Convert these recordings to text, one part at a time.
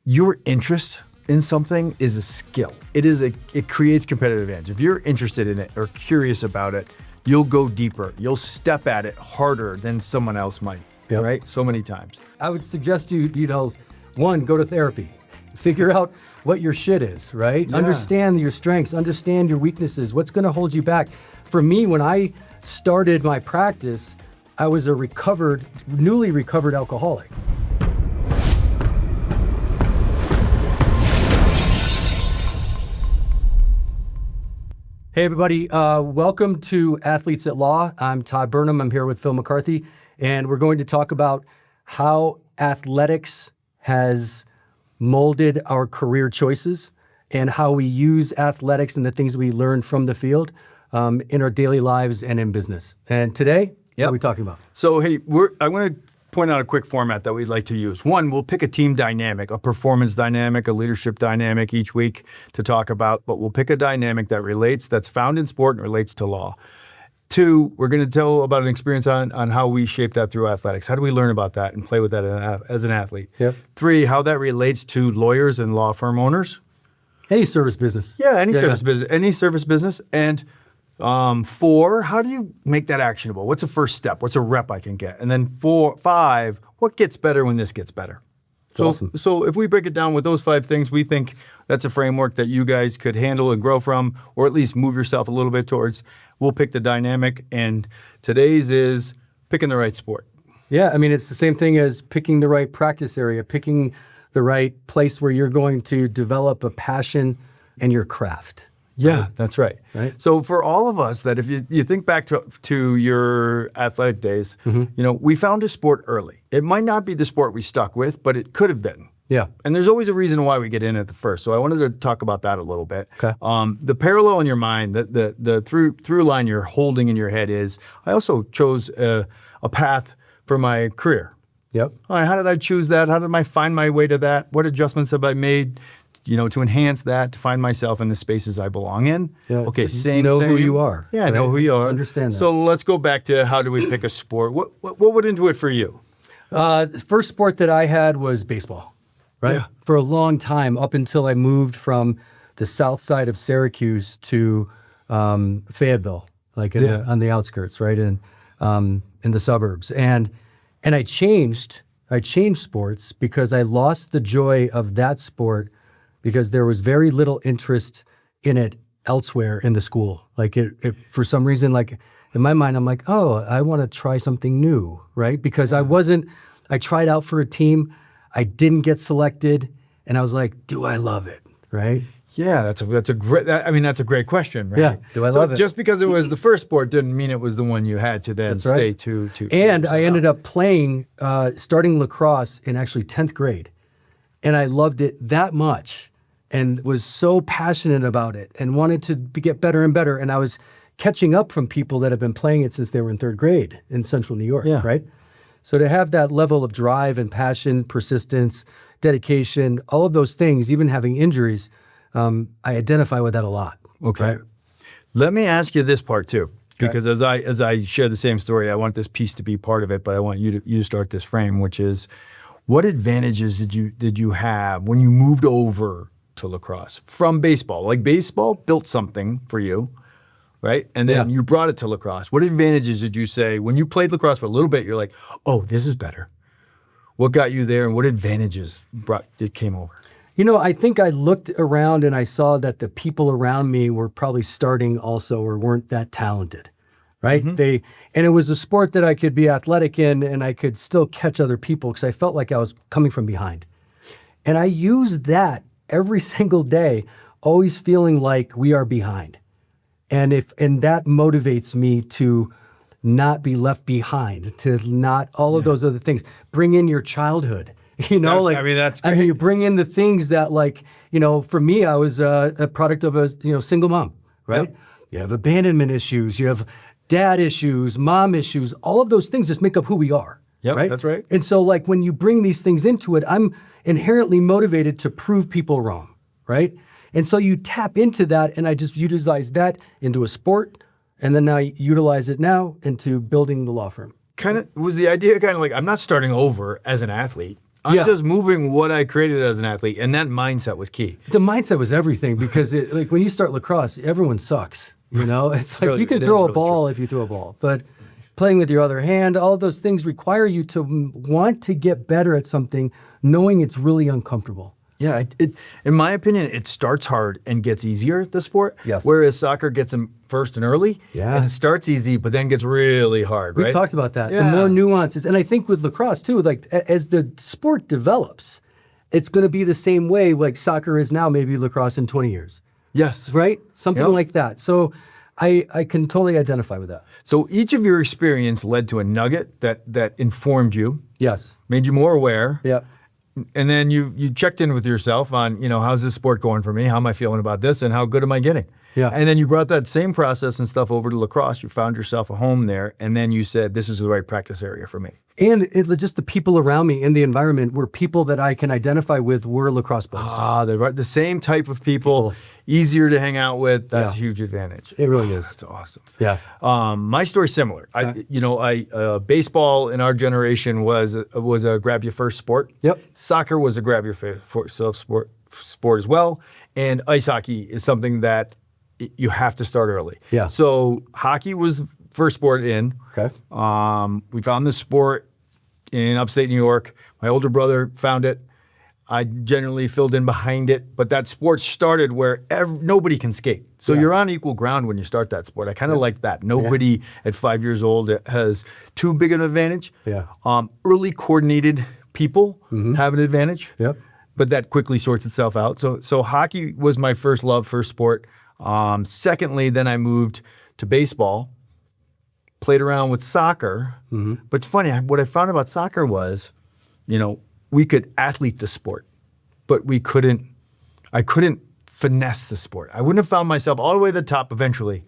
your interest in something is a skill. It creates competitive advantage. If you're interested in it or curious about it, you'll go deeper. You'll step at it harder than someone else might, right? So many times. I would suggest one, go to therapy. Figure out what your shit is, right? Yeah. Understand your strengths, understand your weaknesses, what's gonna hold you back. For me, when I started my practice, I was a newly recovered alcoholic. Hey everybody, welcome to Athletes at Law. I'm Todd Burnham, I'm here with Phil McCarthy, and we're going to talk about how athletics has molded our career choices and how we use athletics and the things we learn from the field in our daily lives and in business. And today, what are we talking about? So hey, I'm going to point out a quick format that we'd like to use. One, we'll pick a team dynamic, a performance dynamic, a leadership dynamic each week to talk about, but we'll pick a dynamic that's found in sport and relates to law. Two, we're going to tell about an experience on how we shape that through athletics. How do we learn about that and play with that as an athlete? Yep. Three, how that relates to lawyers and law firm owners. Any service business. Yeah, any service business. And four, how do you make that actionable? What's a first step? What's a rep I can get? And then five, what gets better when this gets better? Awesome. So if we break it down with those 5 things, we think that's a framework that you guys could handle and grow from, or at least move yourself a little bit towards. We'll pick the dynamic, and today's is picking the right sport. Yeah, I mean, it's the same thing as picking the right practice area, picking the right place where you're going to develop a passion and your craft. Yeah, that's right. Right. So for all of us that if you think back to your athletic days, we found a sport early. It might not be the sport we stuck with, but it could have been. Yeah. And there's always a reason why we get in at the first. So I wanted to talk about that a little bit. Okay. The parallel in your mind, the through line you're holding in your head is, I also chose a path for my career. Yep. All right, how did I choose that? How did I find my way to that? What adjustments have I made? To enhance that, to find myself in the spaces I belong in. Yeah, okay, just same. know who you are. Yeah, I know who you are. Understand that. So let's go back to how do we pick a sport? What went into it for you? The first sport that I had was baseball, right? Yeah. For a long time, up until I moved from the south side of Syracuse to Fayetteville, like on the outskirts, right, in the suburbs. And I changed sports because I lost the joy of that sport because there was very little interest in it elsewhere in the school. Like it for some reason, like in my mind, I'm like, oh, I want to try something new, right? Because I tried out for a team, I didn't get selected, and I was like, do I love it, right? Yeah, that's a great question, right? Yeah, do I love it? Just because it was the first sport didn't mean it was the one you had to then stay to. And I ended up playing, starting lacrosse in actually 10th grade. And I loved it that much and was so passionate about it and wanted to get better and better. And I was catching up from people that have been playing it since they were in 3rd grade in central New York, right? So to have that level of drive and passion, persistence, dedication, all of those things, even having injuries, I identify with that a lot. Okay. Right? Let me ask you this part too, because as I share the same story, I want this piece to be part of it, but I want you to start this frame, which is, what advantages did you have when you moved over to lacrosse from baseball? Like baseball built something for you, right? And then you brought it to lacrosse. What advantages did you say when you played lacrosse for a little bit? You're like, oh, this is better. What got you there, and what advantages came over? I think I looked around and I saw that the people around me were probably starting also or weren't that talented, right? And it was a sport that I could be athletic in and I could still catch other people because I felt like I was coming from behind. And I used that every single day, always feeling like we are behind. And that motivates me to not be left behind, to not all of those other things. Bring in your childhood. That's great. I mean, you bring in the things that, like, for me, I was a product of a single mom, right? Yep. You have abandonment issues, you have dad issues, mom issues, all of those things just make up who we are. Yep, right? That's right. And so, like, when you bring these things into it, I'm inherently motivated to prove people wrong, right? And so you tap into that, and I just utilize that into a sport, and then I utilize it now into building the law firm. Was the idea kind of like, I'm not starting over as an athlete. I'm Yeah. just moving what I created as an athlete. And that mindset was key. The mindset was everything because like when you start lacrosse, everyone sucks. You know, it's like Really, you can it is throw a really ball if you throw a ball, but playing with your other hand, all of those things require you to want to get better at something, knowing it's really uncomfortable. Yeah, in my opinion, it starts hard and gets easier, the sport. Yes. Whereas soccer gets them first and early. Yeah. And it starts easy, but then gets really hard, We right? talked about that. Yeah. The more nuances, and I think with lacrosse too, like as the sport develops, it's going to be the same way like soccer is now, maybe lacrosse in 20 years, Yes. right? Something Yep. like that. So I can totally identify with that. So each of your experience led to a nugget that informed you, Yes. made you more aware. Yeah. And then you checked in with yourself on, how's this sport going for me? How am I feeling about this? And how good am I getting? Yeah. And then you brought that same process and stuff over to lacrosse. You found yourself a home there. And then you said, this is the right practice area for me. And just the people around me in the environment were people that I can identify with were lacrosse players. The same type of people, easier to hang out with. That's a huge advantage. It really is. That's awesome. Yeah. My story's similar. Baseball in our generation was a grab you first sport. Yep. Soccer was a grab your self sport as well, and ice hockey is something that you have to start early. Yeah. So hockey was first sport in. Okay. We found this sport in upstate New York. My older brother found it. I generally filled in behind it, but that sport started where nobody can skate. So you're on equal ground when you start that sport. I kind of like that. Nobody at 5 years old has too big an advantage. Yeah. Early coordinated people have an advantage. Yep. But that quickly sorts itself out. So hockey was my first love, first sport. Secondly, then I moved to baseball, played around with soccer. But it's funny, what I found about soccer was, we could athlete the sport, but I couldn't finesse the sport. I wouldn't have found myself all the way to the top eventually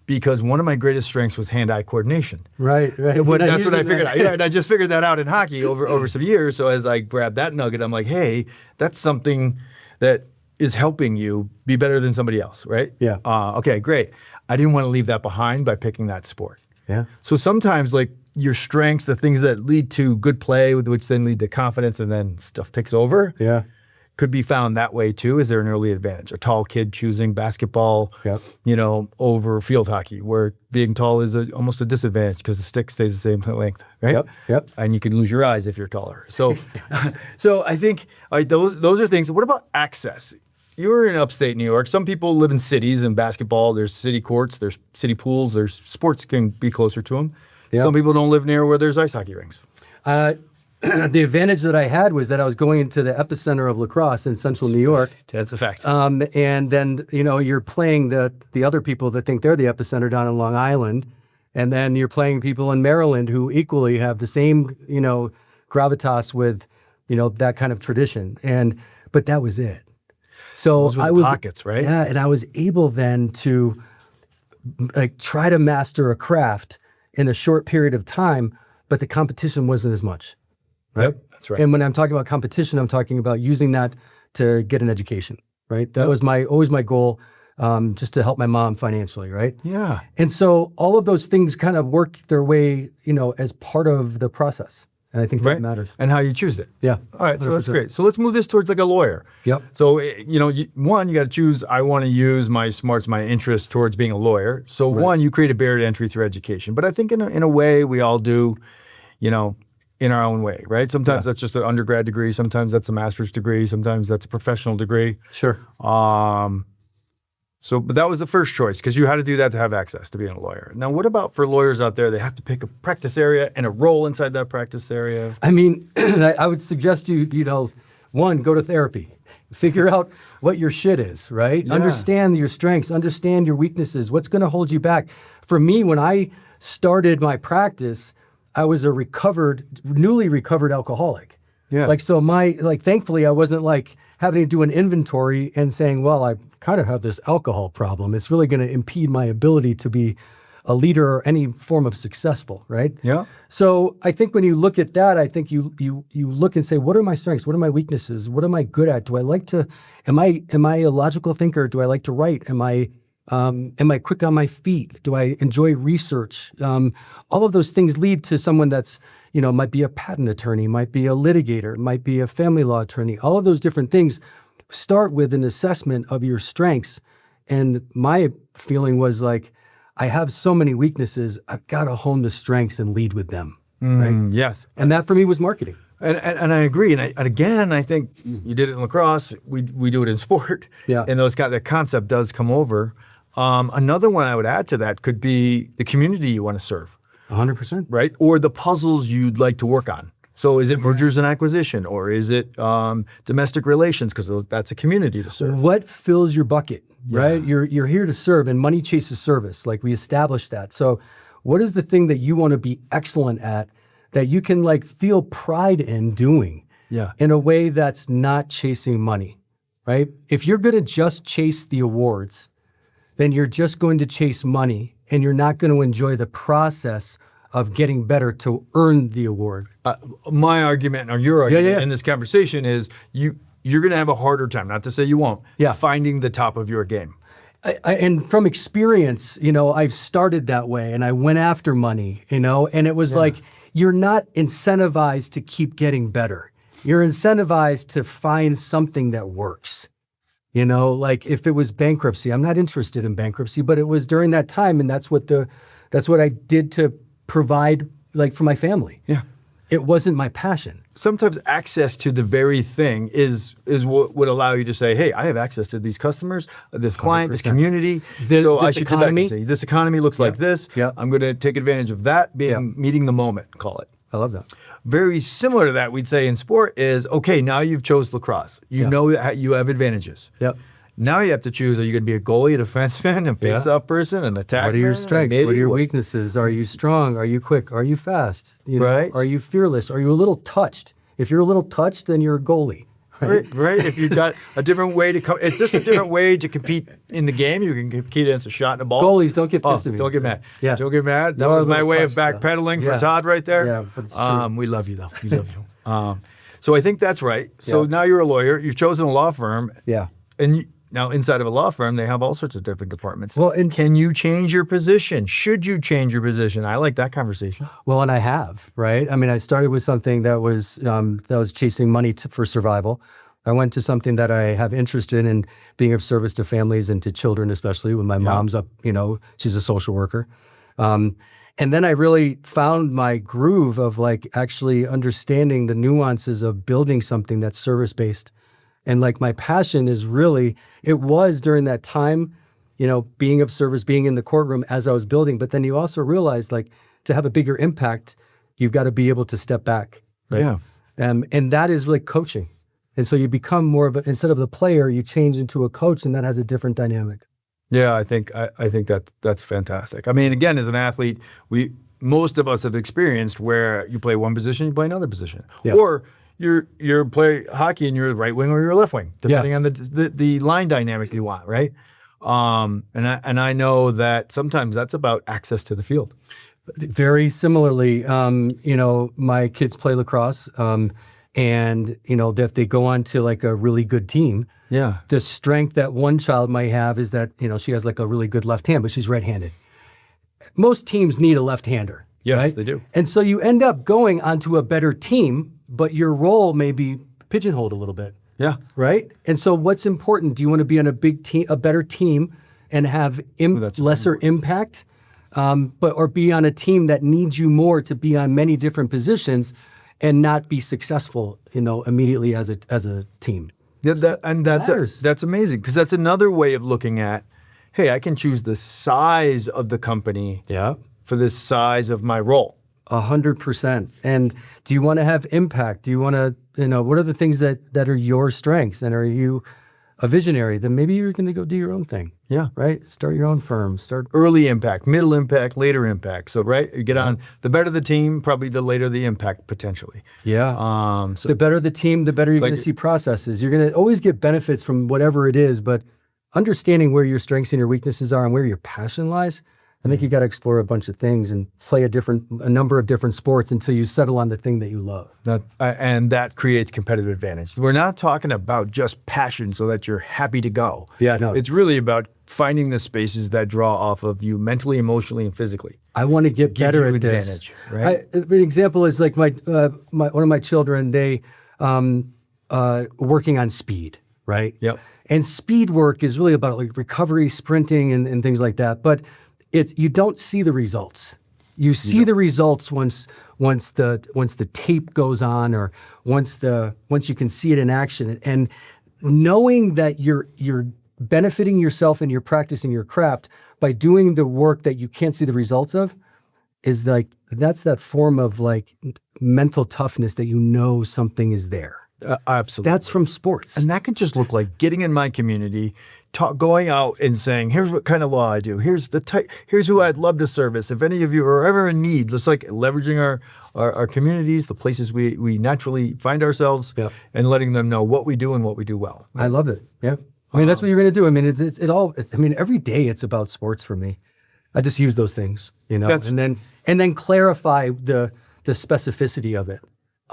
because one of my greatest strengths was hand-eye coordination. Right. That's what I figured out. Yeah, and I just figured that out in hockey over some years. So as I grabbed that nugget, I'm like, hey, that's something that is helping you be better than somebody else, right? Yeah. Okay, great. I didn't want to leave that behind by picking that sport. Yeah. So sometimes like your strengths, the things that lead to good play, which then lead to confidence and then stuff takes over, Yeah. could be found that way too. Is there an early advantage? A tall kid choosing basketball, Yep. over field hockey, where being tall is almost a disadvantage because the stick stays the same length, right? Yep. And you can lose your eyes if you're taller. So, so I think those are things. What about access? You're in upstate New York. Some people live in cities and basketball. There's city courts, there's city pools, there's sports can be closer to them. Yeah. Some people don't live near where there's ice hockey rinks. The advantage that I had was that I was going into the epicenter of lacrosse in central New York. That's a fact. And then, you're playing the other people that think they're the epicenter down in Long Island. And then you're playing people in Maryland who equally have the same, gravitas with, that kind of tradition. But that was it. So Those were the pockets, right? Yeah. And I was able then to try to master a craft in a short period of time, but the competition wasn't as much. Right? Yep, that's right. And when I'm talking about competition, I'm talking about using that to get an education, right? That was always my goal, just to help my mom financially, right? Yeah. And so all of those things kind of work their way, as part of the process. And I think that matters. And how you choose it. Yeah. All right, so that's 100%. great. So let's move this towards like a lawyer. Yep. So, you got to choose, I want to use my smarts, my interests towards being a lawyer. So one, you create a barrier to entry through education. But I think in a way we all do, in our own way, right? Sometimes that's just an undergrad degree. Sometimes that's a master's degree. Sometimes that's a professional degree. Sure. But that was the first choice because you had to do that to have access to being a lawyer. Now, what about for lawyers out there? They have to pick a practice area and a role inside that practice area. I mean, I would suggest one, go to therapy. Figure out what your shit is, right? Yeah. Understand your strengths, understand your weaknesses, what's going to hold you back. For me, when I started my practice, I was a newly recovered alcoholic. Yeah. Thankfully, I wasn't having to do an inventory and saying, well, I kind of have this alcohol problem. It's really going to impede my ability to be a leader or any form of successful, right? Yeah. So I think when you look at that, I think you look and say, what are my strengths? What are my weaknesses? What am I good at? Am I a logical thinker? Do I like to write? Am I quick on my feet? Do I enjoy research? All of those things lead to someone that's, it might be a patent attorney, might be a litigator, might be a family law attorney. All of those different things start with an assessment of your strengths. And my feeling was like, I have so many weaknesses. I've got to hone the strengths and lead with them. Right? Yes. And that for me was marketing. And I agree. And again, I think you did it in lacrosse. We do it in sport. Yeah. And that concept does come over. Another one I would add to that could be the community you want to serve. 100%. Right? Or the puzzles you'd like to work on. So is it mergers and acquisition, or is it domestic relations? Because that's a community to serve. What fills your bucket, right? You're here to serve, and money chases service. Like we established that. So what is the thing that you want to be excellent at that you can like feel pride in doing in a way that's not chasing money, right? If you're going to just chase the awards, then you're just going to chase money, and you're not going to enjoy the process of getting better to earn the award. My argument, or your argument in this conversation is you're going to have a harder time, not to say you won't, finding the top of your game. And from experience, I've started that way, and I went after money, and it was like, you're not incentivized to keep getting better. You're incentivized to find something that works. Like if it was bankruptcy, I'm not interested in bankruptcy, but it was during that time, and that's what I did to provide like for my family. Yeah. It wasn't my passion. Sometimes access to the very thing is what would allow you to say, hey, I have access to these customers, this client, 100%. This community. So I should come back and say, this economy looks like this. Yeah. I'm going to take advantage of that, meeting the moment, call it. I love that. Very similar to that, we'd say in sport is, okay, now you've chose lacrosse. You know that you have advantages. Yep. Now you have to choose, are you going to be a goalie, a defenseman, a face-off person, an attacker? What are your strengths? What are your weaknesses? Are you strong? Are you quick? Are you fast? Right. Are you fearless? Are you a little touched? If you're a little touched, then you're a goalie. Right. If you've got a different way to come, it's just a different way to compete in the game. You can compete against a shot and a ball. Goalies, don't get pissed at me. Don't get mad. Yeah. Don't get mad. That was my way of backpedaling for Todd right there. Yeah, that's true. We love you though. We love you. So I think that's right. So now you're a lawyer. You've chosen a law firm. Yeah. And now inside of a law firm, they have all sorts of different departments. Well, and can you change your position? Should you change your position? I like that conversation. Well, and I have, right? I mean, I started with something that was chasing money for survival. I went to something that I have interest in being of service to families and to children, especially when my mom's up, she's a social worker. And then I really found my groove of like actually understanding the nuances of building something that's service-based. And like my passion is really, it was during that time, being of service, being in the courtroom as I was building. But then you also realize like to have a bigger impact, you've got to be able to step back. Right? Yeah. And that is like coaching. And so you become more of instead of the player, you change into a coach, and that has a different dynamic. Yeah, I think that's fantastic. I mean, again, as an athlete, most of us have experienced where you play one position, you play another position. Yeah. Or you're play hockey and you're a right wing or you're a left wing, depending on the line dynamic you want, right? And I know that sometimes that's about access to the field. Very similarly, my kids play lacrosse, and if they go on to like a really good team, the strength that one child might have is that she has like a really good left hand, but she's right-handed. Most teams need a left-hander. Yes, right? They do. And so you end up going onto a better team, but your role may be pigeonholed a little bit. Yeah. Right? And so what's important? Do you want to be on a big team, a better team, and have lesser impact, or be on a team that needs you more to be on many different positions and not be successful, immediately as a team? Yeah, that's amazing, because that's another way of looking at, hey, I can choose the size of the company for the size of my role. 100%. And do you want to have impact? Do you want to, what are the things that are your strengths? And are you a visionary? Then maybe you're going to go do your own thing. Yeah. Right? Start your own firm. Start early impact, middle impact, later impact. So, right, you get on, the better the team, probably the later the impact potentially. Yeah. So the better the team, the better you're going to see processes. You're going to always get benefits from whatever it is, but understanding where your strengths and your weaknesses are and where your passion lies, I think you got to explore a bunch of things and play a number of different sports until you settle on the thing that you love. And that creates competitive advantage. We're not talking about just passion so that you're happy to go. Yeah, no. It's really about finding the spaces that draw off of you mentally, emotionally, and physically. I want to get Give better you at this. advantage, right? An example is like my one of my children. They working on speed, right? Yep. And speed work is really about like recovery, sprinting, and things like that. But you don't see the results. You see the results once the tape goes on, or once you can see it in action. And knowing that you're benefiting yourself and you're practicing your craft by doing the work that you can't see the results of is like, that's that form of like mental toughness that you know something is there. Absolutely. That's from sports. And that could just look like getting in my community, going out and saying, here's what kind of law I do. Here's here's who I'd love to service. If any of you are ever in need, just like leveraging our communities, the places we naturally find ourselves, and letting them know what we do and what we do well. I love it. Yeah. I mean, that's what you're going to do. I mean, I mean, every day it's about sports for me. I just use those things, and then clarify the specificity of it.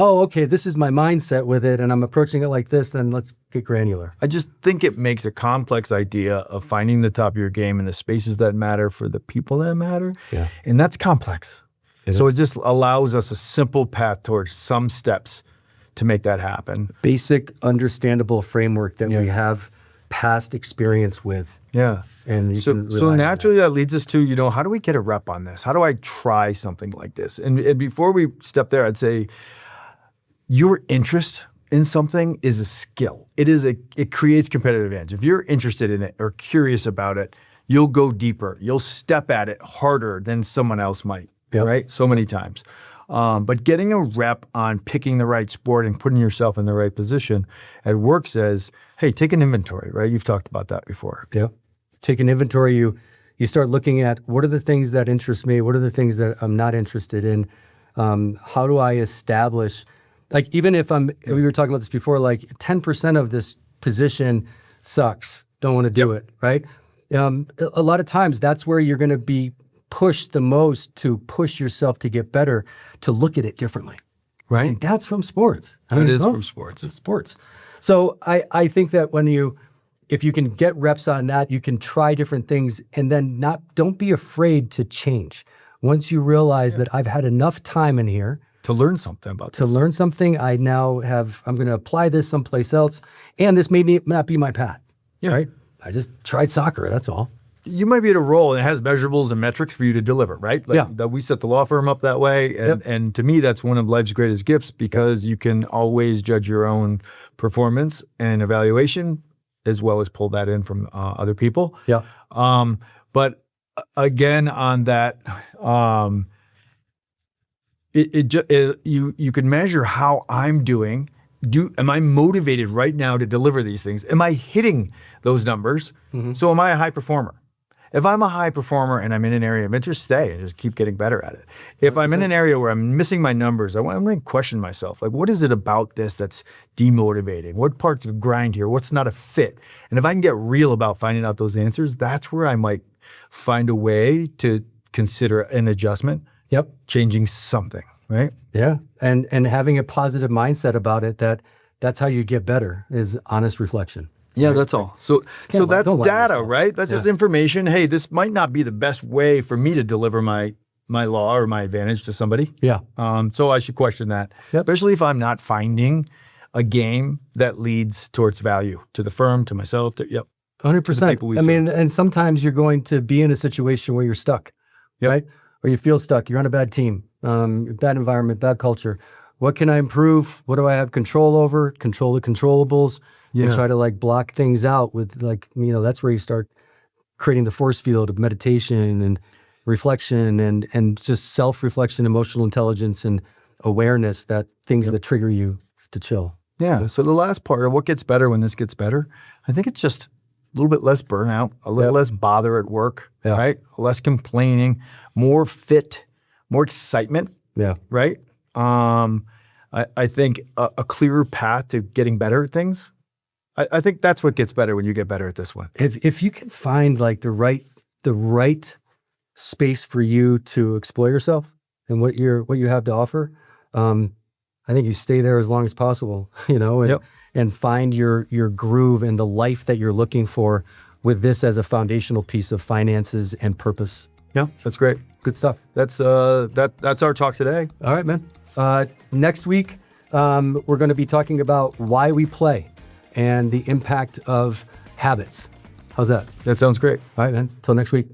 Oh, okay, this is my mindset with it, and I'm approaching it like this, then let's get granular. I just think it makes a complex idea of finding the top of your game in the spaces that matter for the people that matter. Yeah. And that's complex. It just allows us a simple path towards some steps to make that happen. Basic, understandable framework that we have past experience with. Yeah. And so naturally that leads us to, how do we get a rep on this? How do I try something like this? And before we step there, I'd say, your interest in something is a skill. It creates competitive advantage. If you're interested in it or curious about it, you'll go deeper. You'll step at it harder than someone else might, right? So many times. But getting a rep on picking the right sport and putting yourself in the right position at work says, hey, take an inventory, right? You've talked about that before. Yeah. Take an inventory. You start looking at what are the things that interest me? What are the things that I'm not interested in? How do I establish... Like, even if we were talking about this before, like 10% of this position sucks, don't want to do it, right? A lot of times that's where you're going to be pushed the most to push yourself to get better, to look at it differently. Right. And that's from sports. It is from sports. It's sports. So I think that if you can get reps on that, you can try different things, and then don't be afraid to change. Once you realize that I've had enough time in here, to learn something about this. To learn something, I'm going to apply this someplace else, and this may not be my path, right? I just tried soccer, that's all. You might be at a role and it has measurables and metrics for you to deliver, right? That we set the law firm up that way, and to me, that's one of life's greatest gifts, because you can always judge your own performance and evaluation, as well as pull that in from other people. Yeah. But again, on that, you can measure how I'm doing. Am I motivated right now to deliver these things? Am I hitting those numbers? Mm-hmm. So am I a high performer? If I'm a high performer and I'm in an area of interest, stay and just keep getting better at it. If 100%. I'm in an area where I'm missing my numbers, I'm going to question myself. Like, what is it about this that's demotivating? What parts of grind here? What's not a fit? And if I can get real about finding out those answers, that's where I might find a way to consider an adjustment. Yep. Changing something, right? Yeah. And having a positive mindset about it, that's how you get better, is honest reflection. Yeah, that's all. So that's data, right? That's just information. Hey, this might not be the best way for me to deliver my law or my advantage to somebody. Yeah. So I should question that, especially if I'm not finding a game that leads towards value to the firm, to myself. 100%. I mean, and sometimes you're going to be in a situation where you're stuck, right? Or you feel stuck. You're on a bad team, bad environment, bad culture. What can I improve? What do I have control over? Control the controllables. And try to block things out with that's where you start creating the force field of meditation and reflection and just self-reflection, emotional intelligence, and awareness, that things that trigger you to chill. Yeah. So the last part of what gets better when this gets better, I think it's just a little bit less burnout, a little less bother at work, right? Less complaining, more fit, more excitement, right? I think a clearer path to getting better at things. I think that's what gets better when you get better at this one. If you can find the right space for you to explore yourself and what you have to offer, I think you stay there as long as possible, and find your groove and the life that you're looking for with this as a foundational piece of finances and purpose. Yeah, that's great. Good stuff. That's our talk today. All right, man. Next week, we're going to be talking about why we play and the impact of habits. How's that? That sounds great. All right, man. Till next week.